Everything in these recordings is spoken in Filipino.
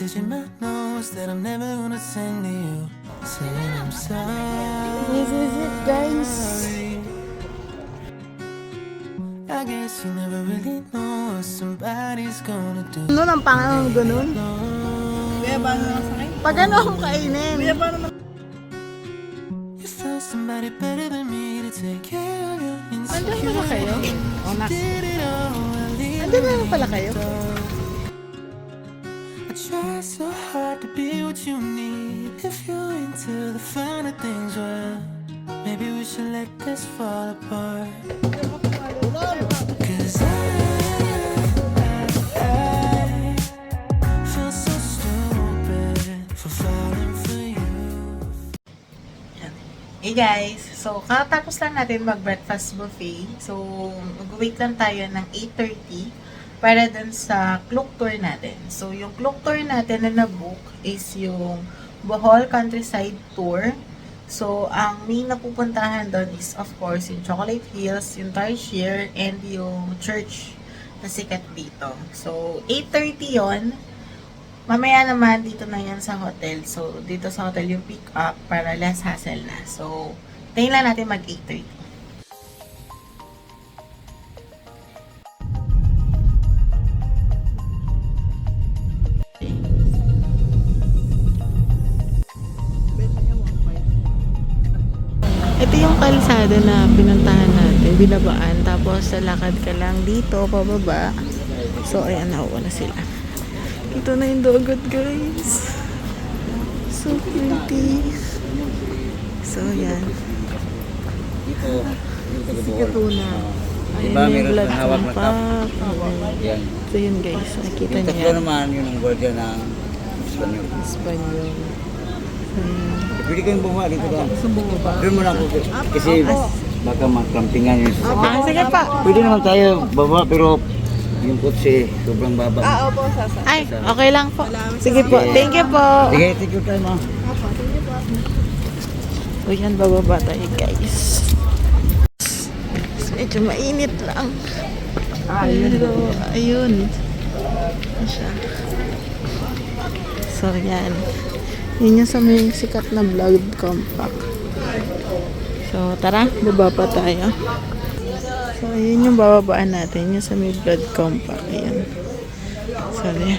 Stitching my nose that I'm never gonna send to you. Saying I'm sorry. This is it, guys. I guess you never really know what somebody's gonna do. Ano nang pangalan ganun? Kuya, paano nakasakay? Pag ano akong kainin? Kuya, paano naman? You found somebody better than me to take care of your Andiyan pala kayo? insecurities. O, nas. Did it all while leaving Andiyan na lang pala kayo? I try so hard to be what you need. If you're into the finer things, well, maybe we should let this fall apart. 'Cause I feel so stupid for falling for you. Hey guys, so kakatapos lang natin mag-breakfast buffet. So, mag-wait lang tayo ng 8:30 para dun sa cloak tour natin. So, yung cloak tour natin na na-book is yung Bohol Countryside Tour. So, ang main na pupuntahan doon is of course yung Chocolate Hills, yung Tarsier, and yung church na sikat dito. So, 8:30 yon. Mamaya naman, dito na yan sa hotel. So, dito sa hotel yung pick up para less hassle na. So, tayo lang natin mag 8:30. Ito yung kalsada na pinuntahan natin, binabaan. Tapos, lalakad ka lang dito, pababa. So, ayan, nauuna sila. Ito na yung dagat, guys. So pretty. So, yan. Si Katuna. Ayan Diba, yung meron blood kang hawak na cup? compact. Yan. So, yun, guys. Nakita Yung niyo tatlo yan. naman, yun ang guardian ng Espanyol. Espanyol. Pwede kayong bumaba dito doon. Bumaba. Doon muna ako. Kasi baka magkampingan yun sa sasakyan. Ah, sige pa. Pwede naman tayo baba pero yung kotse sobrang baba. Opo, sasa. Ay, okay lang po. Sige po. Thank you po. Sige, take your time, ha. So, yan, bababa tayo, guys. Medyo mainit lang. Pero, ayun. Ano siya? So, yan. Yun yung sa may sikat na blood compact. So, tara, baba pa tayo. So, yun yung bababaan natin. Yung sa may blood compact. Ayan. So, yan.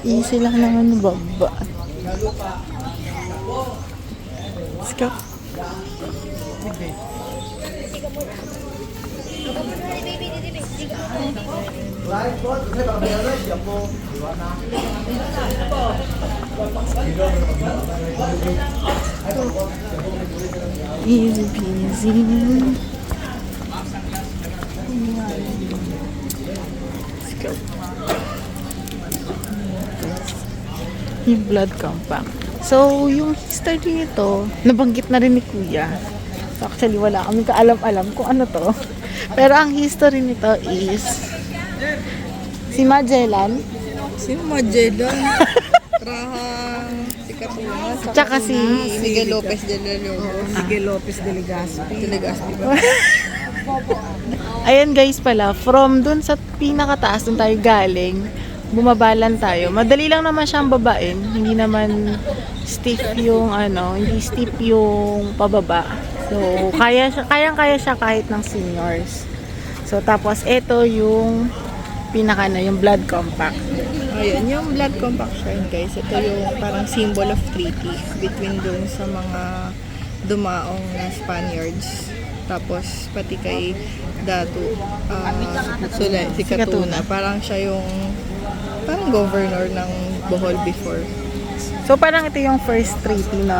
Easy lang naman baba. Let's go. Easy peasy. Let's go. Yung blood compact. So, yung history nito, nabanggit na rin ni Kuya. So, actually, wala kami kaalam-alam kung ano to. Pero ang history nito is si Magellan, Sino Magellan? Raha, si Katuna, tsaka si Miguel Lopez de Leon. Miguel Lopez de Legazpi. Ayan guys pala, from dun sa pinakataas dun tayo galing, bumabalan tayo. Madali lang naman siyang babain, hindi naman stiff yung hindi steep yung pababa. So, kayang-kaya siya kahit ng seniors. So, tapos ito yung yung blood compact. Ayun, yung blood compact shrine guys, ito yung parang symbol of treaty between dun sa mga dumaong na Spaniards. Tapos pati kay Datu, si Katuna. Parang siya yung parang governor ng Bohol before. So, parang ito yung first treaty na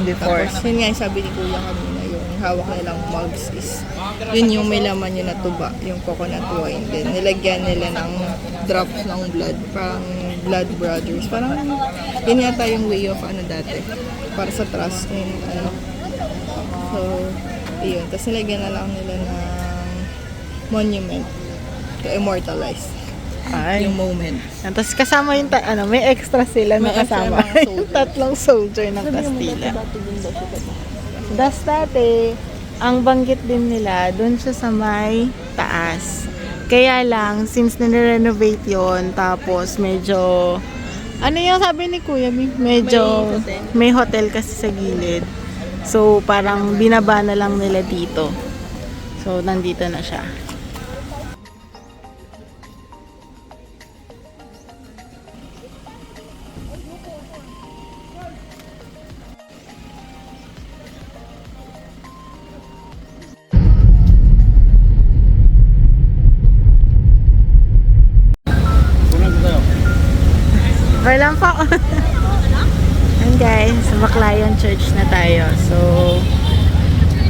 before. Tapos yun nga yung sabi ni Kuya kanina, yung hawak nilang mugs is yun yung may laman yun na tuba, yung coconut wine. Then nilagyan nila ng drops ng blood, parang blood brothers. Parang yun yata yung way of dati, para sa trust ng So, yun. Tapos nilagyan na lang nila ng monument to immortalize yung moment. Yan, tapos kasama yung may extra sila na May extra kasama. mga soldier. Yung tatlong soldier ng Kastila. Das dati, ang banggit din nila, doon siya sa may taas. Kaya lang, since nire-renovate yon, tapos medyo, ano yung sabi ni Kuya, medyo may hotel kasi sa gilid. So, parang binaba na lang nila dito. So, nandito na siya. Okay lang po. And guys, sa Baclayan Church na tayo. So,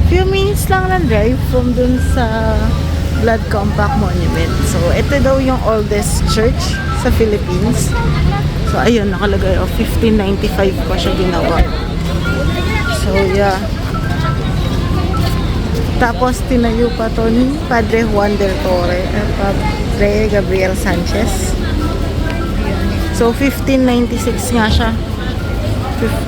few minutes lang ng drive from dun sa Blood Compact Monument. So, ito daw yung oldest church sa Philippines. So, ayun, nakalagay, 1595 pa siya ginawa. So, yeah. Tapos, tinayo pa to ni Padre Juan del Torre at Padre Gabriel Sanchez. So, 1596 nga siya.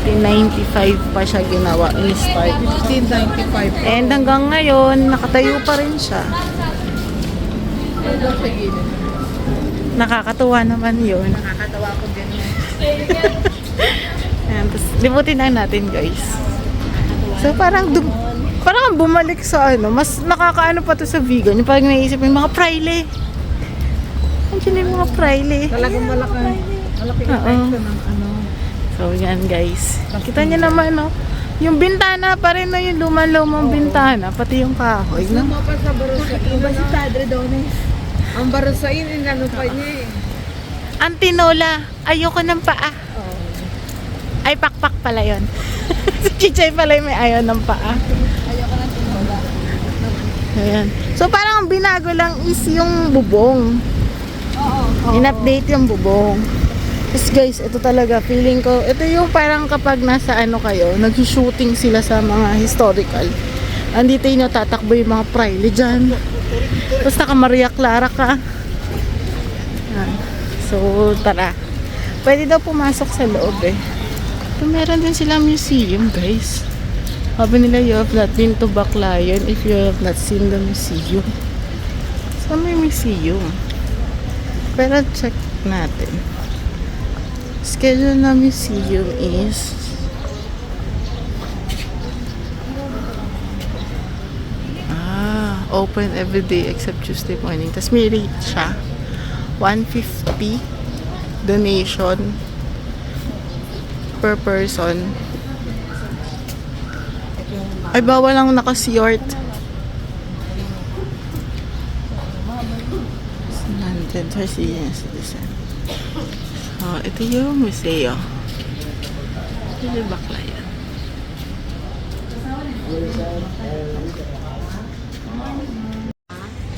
1595 pa siya ginawa in start. 1595. And hanggang ngayon, nakatayo pa rin siya. Nakakatuwa naman yun. Nakakatawa ko din. Ayan, tapos limutin na natin guys. So parang bumalik sa ano, mas nakakaano pa to sa vegan. Yung parang naisip yung mga praile. Andiyan yung mga praile. Talagang malaking Oo. epekto ng ano. So yan guys. Kita niyo naman no. Yung bintana pa rin na yung lumang-lumang bintana, pati yung kahoy. Gusto No? mo pa sa Barusain. Iba si Padre Dones. Ang Barusain, inano pa niya eh. Antinola, ayoko ng paa. Ay, pakpak pala yun. Si Chichay pala yung may ayaw ng paa. Ayoko ng tinola. Ayan. So, parang ang binago lang is yung bubong. In-update yung bubong. Tapos guys, ito talaga, feeling ko, ito yung parang kapag nasa ano kayo, nag-shooting sila sa mga historical. Andito yung natatakbo yung mga praile dyan. Tapos naka Maria Clara ka. Ayan. So, tara. Pwede daw pumasok sa loob eh. So, meron din sila museum, guys. Sabi nila, you have not been to Baclayan if you have not seen the museum. So, may museum. Pero check natin. Schedule na museum is open every day except Tuesday morning. Tapos may rate siya. 150 donation per person. Ay, bawal lang naka-short. 100 senior citizen. So, ito yung museo. Ito yung Baclayan.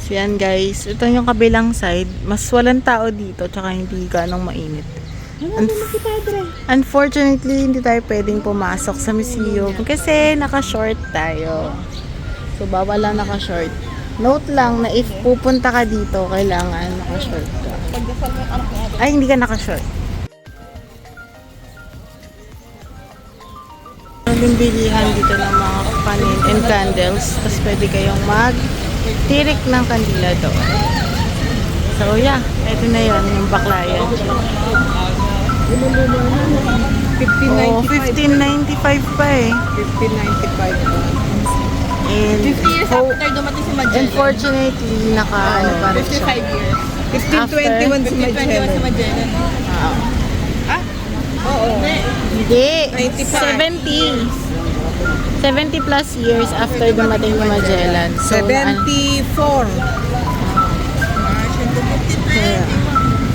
So, yan guys. Ito yung kabilang side. Mas walang tao dito, tsaka hindi ganong mainit. Unfortunately, hindi tayo pwedeng pumasok sa museum kasi naka-short tayo. So, bawal lang naka-short. Note lang na if pupunta ka dito, kailangan naka-short ka. Ay, hindi ka naka-short. Maraming bilihan dito ng mga panin and candles. Tapos pwede kayong mag-tirik ng kandila doon. So, yeah. Ito na yun, yung Baclayan. 1595. Oh, 1595 pa eh. 1595. And 50 years after dumating si Magellan. unfortunately, naka-ano pa rin siya. 55 years. 1521 si 51 si Magellan. Magellan. Oo. Hindi. 95. 70 plus years after dumating ni Magellan. So, 74.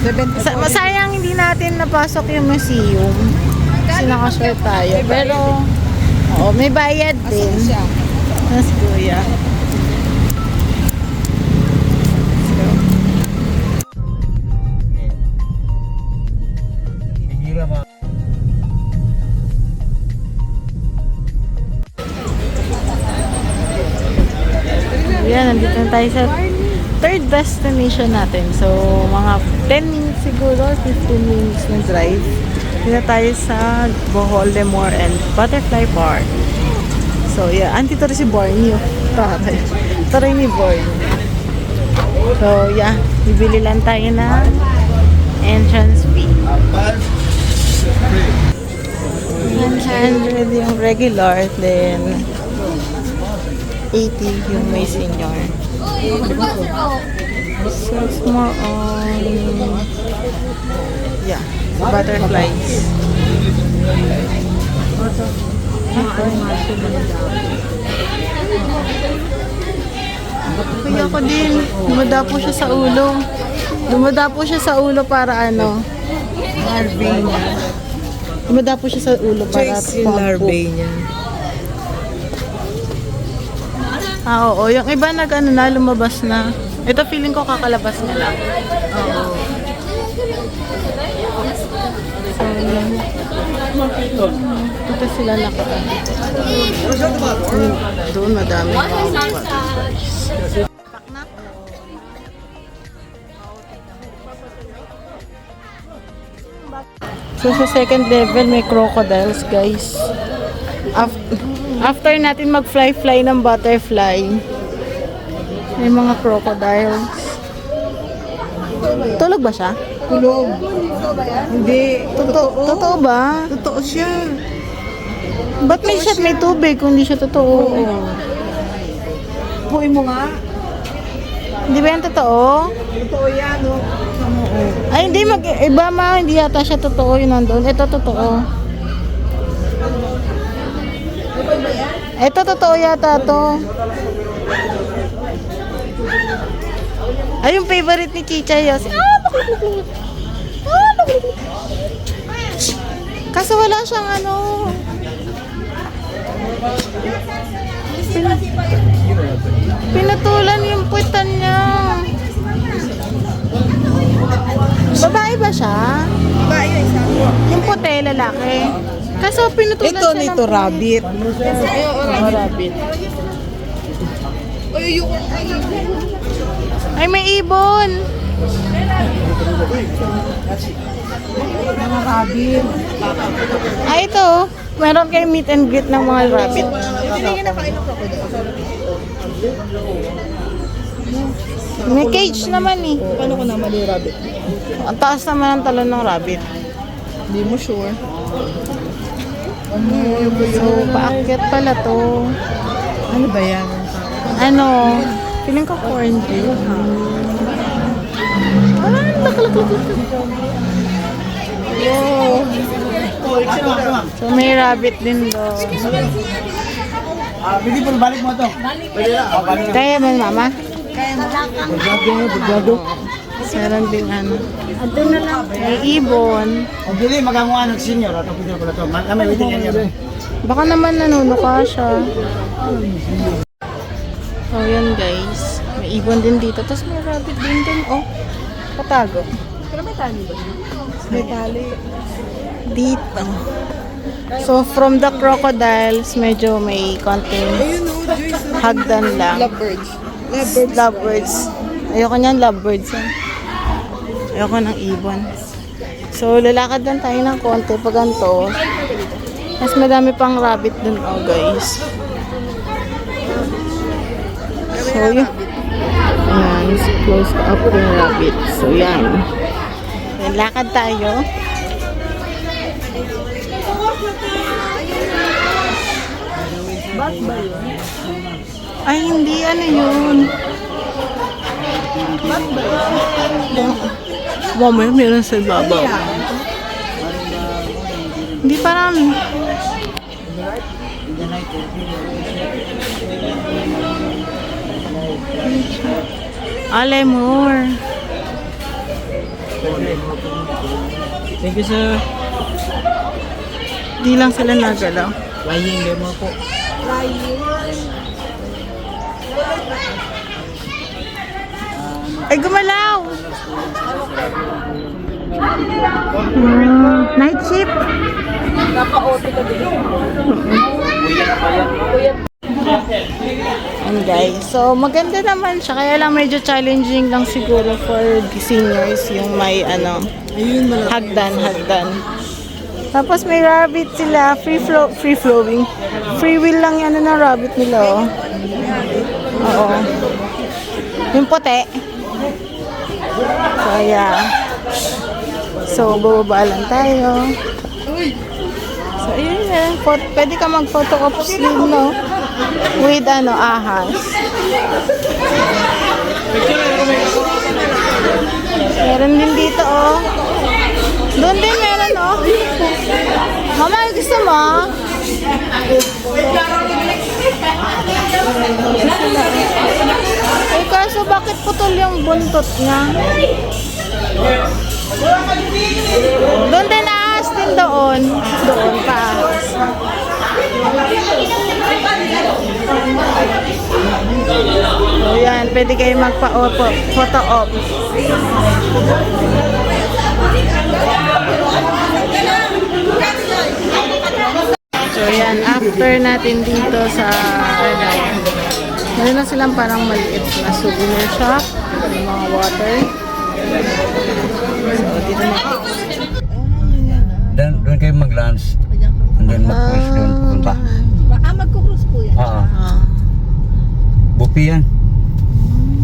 74. masayang hindi natin napasok yung museum. Kasi nakashare tayo. Pero, oo, may bayad din. Asan siya? Mas kuya. Yan, nandito na tayo sa third destination natin. So, mga 10 minutes siguro, 15 minutes na drive. Dito tayo sa Bohol, Lemur and Butterfly Park. So, yeah. Andito rin si Borneo. Taray ni Borneo. So, yeah. Bibili lang tayo ng entrance fee. 100 yung regular, then 80 yung may senior. So, it's more on, yeah, butterflies. Kaya ko din, dumadapo siya sa ulo. Dumadapo siya sa ulo para ano? Larvae niya. Dumadapo siya sa ulo para larvae niya. Ah, oo. Yung iba nag-ano na, lumabas na. Ito feeling ko kakalabas na lang. Oo. So, yun. Dito sila nakaan. Doon madami mga butterflies. So, sa second level, may crocodiles, guys. After natin mag-fly-fly ng butterfly, may mga crocodiles. Tulog ba siya? Tulog. Hindi. Totoo ba? Totoo siya. Ba't may shot may tubig kung hindi siya totoo? Buhay mo nga. Hindi ba yan totoo? Totoo yan, no? Ay, hindi. Iba ma, hindi yata siya totoo yun nandun. Ito totoo. Ito totoo yata to. Ay, yung favorite ni Chicha yun. Kaso wala siyang ano. Pinatulan yung puwitan niya. Babae ba siya? Babae yung isa. Yung puti, lalaki. Kaso pinutulan Ito siya nito, ng... rabbit. rabbit. Ay, yung... Ay, may ibon. Mga rabbit. Ay, ito. Meron kayo meet and greet ng mga rabbit. Hindi niya nakain ng crocodile. May cage naman eh. Paano ko naman yung rabbit? Ang taas naman ang talon ng rabbit. Hindi mo sure. So, paakyat pala to. Ano ba yan? Ano? Feeling ko corn beef. Ah, lakalak. So, may rabbit din doon. Pwede po, balik mo ito. Pwede na. Balik. Kaya ba, mama? Bugado. Meron din ano. May ibon. Ang dili, magamuha ng senior. Ito pwede pala ito. May waiting area. Baka naman nanunuka siya. So, yun guys. May ibon din dito. Tapos may rabbit din din. Oh, katago. Pero may tali ba siya? May tali. Dito. So, from the crocodiles, medyo may konting Ayun o, Joyce. hagdan lang. Lovebirds. Lovebirds. Ayoko niyan, lovebirds. Ayoko ng ibon. So, lalakad lang tayo ng konti pag ganito. Mas madami pang rabbit dun, oh guys. So, yun. Ayan, close up yung rabbit. So, yan. Yan, lakad tayo. Ay, hindi. Ano yun? Mamaya meron sa ibabaw. Hindi parang... Lemur. Thank you, sir. Di lang sila nagalaw. Flying lemur po. Ay, gumalaw! Night shift. And guys, so maganda naman siya. Kaya lang medyo challenging lang siguro for seniors yung may ano, hagdan. Tapos may rabbit sila, free flowing. Free will lang yan ng rabbit nila, oh. Oo. Yung puti. So, yeah. So, bababa lang tayo. So, ayun yan. Pwede ka mag-photo ops din, no? With, ahas. Meron din dito, oh. Doon din meron, oh. Mama, gusto mo? Eh, kaso bakit putol yung buntot niya? Doon din ahas din doon. Doon pa ahas. So yan, pwede kayo magpa-photo op. So yan, after natin dito sa meron na silang parang maliit na souvenir shop, yung mga water. So dito Doon kayo mag-lunch. And then mag-cruise doon pupunta. Magkukrus po yan. Oo. Bupi yan.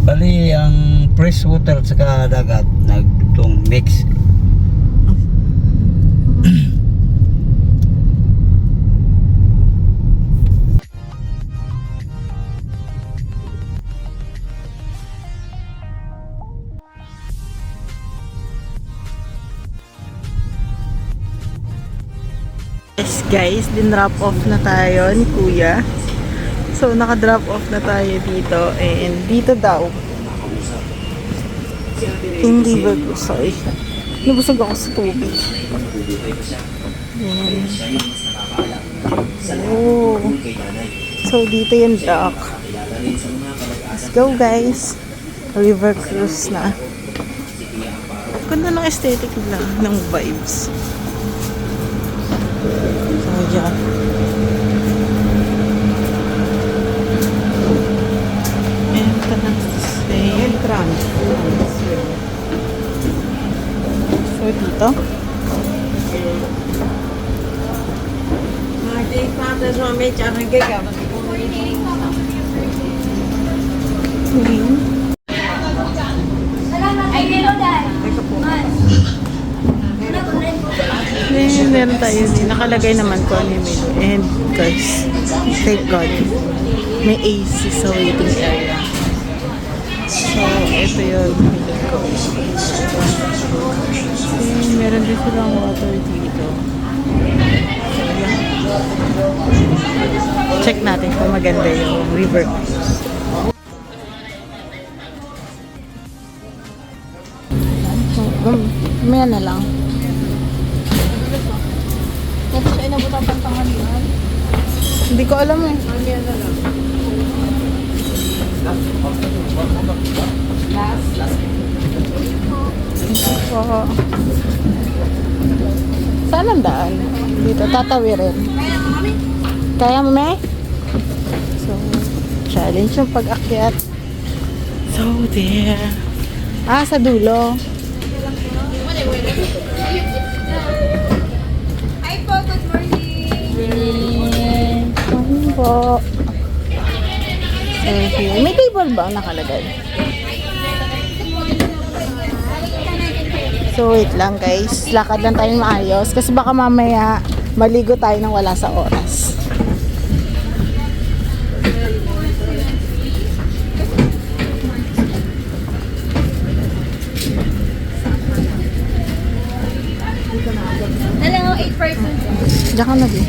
Bali, ang fresh water at saka dagat, nagdugtong mix. Yes guys, din-drop off na tayo ni Kuya. So, naka-drop off na tayo dito. And dito daw. Hindi ba? Sorry. Nabusog ako sa tubig. Ayan. So, dito yung dock. Let's go guys. River cruise na. Ganda ng aesthetic lang, ng vibes. So, yeah. Entrance. So, dito. Meron tayo din. Nakalagay naman ko ano yung menu. And guys, thank God, may AC sa waiting area. So, ito yung menu ko. And meron din silang water dito. So, yeah. Check natin kung maganda yung river cruise. Maya na lang. Kasi siya inabot ang pantangalian. Hindi ko alam eh. Maya na lang. So, saan ang daan? Dito, tatawirin. Kaya mo, me? So, challenge yung pag-akyat. So, there. Sa dulo. Hi po, good morning. Ano po? So, here. May table ba ang nakalagay? So, wait lang guys. Lakad lang tayo maayos. Kasi baka mamaya maligo tayo nang wala sa oras. Hello, 8%. Diyan ka na din.